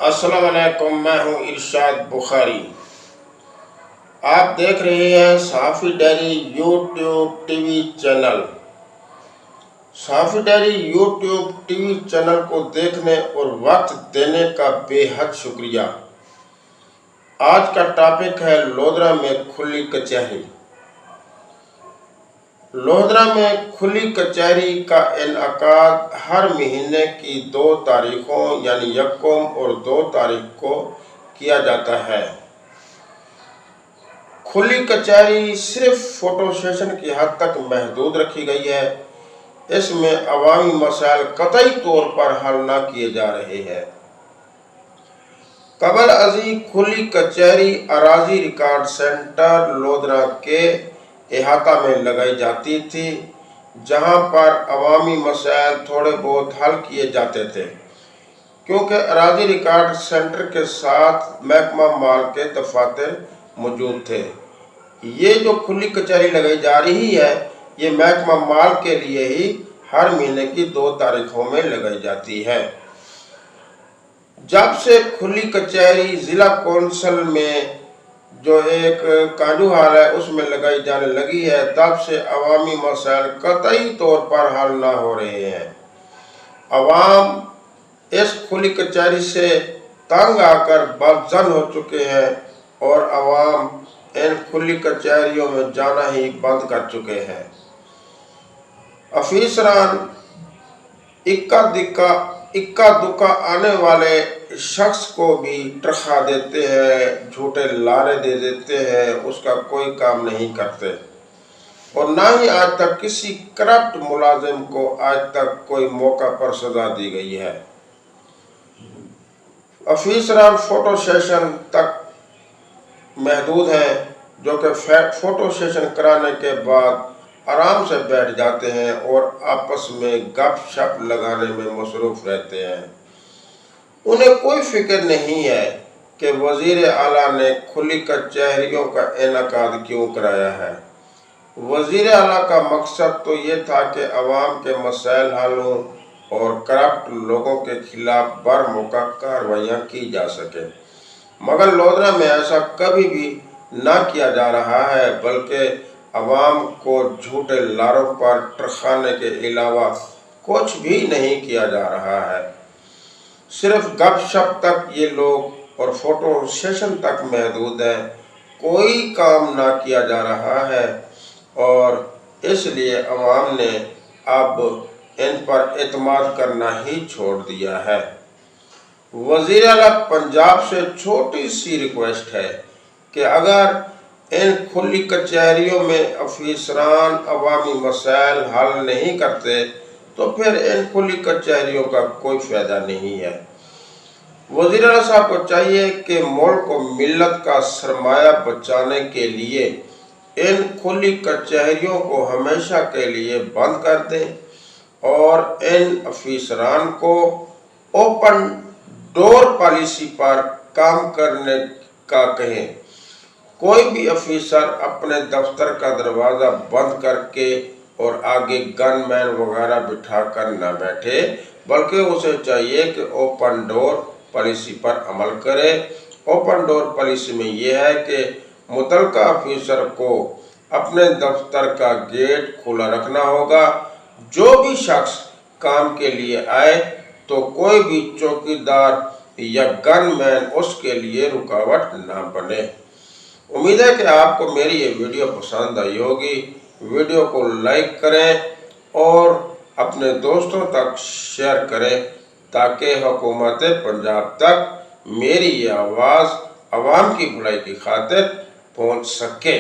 السلام علیکم، میں ہوں ارشاد بخاری۔ آپ دیکھ رہے ہیں Sahafi diary YouTube T V channel. Sahafi diary YouTube T V channel کو دیکھنے اور وقت دینے کا بے حد شکریہ۔ آج کا ٹاپک ہے لودھرا میں کھلی کچہری۔ لودھرا میں کھلی کچہری کا انعقاد ہر مہینے کی 2 تاریخوں یعنی یکم اور 2 تاریخ کو کیا جاتا ہے۔ کھلی کچہری صرف فوٹو سیشن کی حد تک محدود رکھی گئی ہے۔ اس میں عوامی مسائل قطعی طور پر حل نہ کیے جا رہے ہیں۔ قبل ازیں کھلی کچہری اراضی ریکارڈ سینٹر لودھرا کے احاطہ میں لگائی جاتی تھی، جہاں پر عوامی مسائل تھوڑے بہت حل کیے جاتے تھے، کیونکہ اراضی ریکارڈ سینٹر کے ساتھ محکمہ مال کے دفاتر موجود تھے۔ یہ جو کھلی کچہری لگائی جا رہی ہے، یہ محکمہ مال کے لیے ہی ہر مہینے کی 2 تاریخوں میں لگائی جاتی ہے۔ جب سے کھلی کچہری ضلع کونسل میں جو ایک کانجو ہال ہے اس میں لگائی جانے لگی ہے، تب سے عوامی مسائل قطعی طور پر حل نہ ہو رہے ہیں۔ عوام اس کھلی کچہری سے تنگ آ کر بدظن ہو چکے ہیں اور عوام ان کھلی کچہریوں میں جانا ہی بند کر چکے ہیں۔ افسران اکا دکا آنے والے شخص کو بھی تنخواہ دیتے ہیں، جھوٹے لارے دے دیتے ہیں، اس کا کوئی کام نہیں کرتے، اور نہ ہی آج تک کسی کرپٹ ملازم کو آج تک کوئی موقع پر سزا دی گئی ہے۔ افسران فوٹو سیشن تک محدود ہیں، جو کہ فوٹو سیشن کرانے کے بعد آرام سے بیٹھ جاتے ہیں اور آپس میں گپ شپ لگانے میں مصروف رہتے ہیں۔ انہیں کوئی فکر نہیں ہے کہ وزیر اعلیٰ نے کھلی کچہریوں کا انعقاد کیوں کرایا ہے۔ وزیر اعلیٰ کا مقصد تو یہ تھا کہ عوام کے مسائل حل ہوں اور کرپٹ لوگوں کے خلاف برموقع کارروائیاں کی جا سکیں، مگر لودھرا میں ایسا کبھی بھی نہ کیا جا رہا ہے، بلکہ عوام کو جھوٹے لاروں پر ترکھانے کے علاوہ کچھ بھی نہیں کیا جا رہا ہے۔ صرف گپ شپ تک یہ لوگ اور فوٹو سیشن تک محدود ہیں، کوئی کام نہ کیا جا رہا ہے، اور اس لیے عوام نے اب ان پر اعتماد کرنا ہی چھوڑ دیا ہے۔ وزیر اعلیٰ پنجاب سے چھوٹی سی ریکویسٹ ہے کہ اگر ان کھلی کچہریوں میں افسران عوامی مسائل حل نہیں کرتے تو پھر ان کھلی کچہریوں کا کوئی فائدہ نہیں ہے۔ وزیر اعلیٰ صاحب کو چاہیے کہ ملک و ملت کا سرمایہ بچانے کے لیے ان کھلی کچہریوں کو ہمیشہ کے لیے بند کر دیں اور ان افسران کو اوپن ڈور پالیسی پر کام کرنے کا کہیں۔ کوئی بھی افسر اپنے دفتر کا دروازہ بند کر کے اور آگے گن مین وغیرہ بٹھا کر نہ بیٹھے، بلکہ اسے چاہیے کہ اوپن ڈور پالیسی پر عمل کرے۔ اوپن ڈور پالیسی میں یہ ہے کہ متعلقہ افسر کو اپنے دفتر کا گیٹ کھلا رکھنا ہوگا۔ جو بھی شخص کام کے لیے آئے تو کوئی بھی چوکیدار یا گن مین اس کے لیے رکاوٹ نہ بنے۔ امید ہے کہ آپ کو میری یہ ویڈیو پسند آئی ہوگی۔ ویڈیو کو لائک کریں اور اپنے دوستوں تک شیئر کریں تاکہ حکومت پنجاب تک میری یہ آواز عوام کی بھلائی کی خاطر پہنچ سکے۔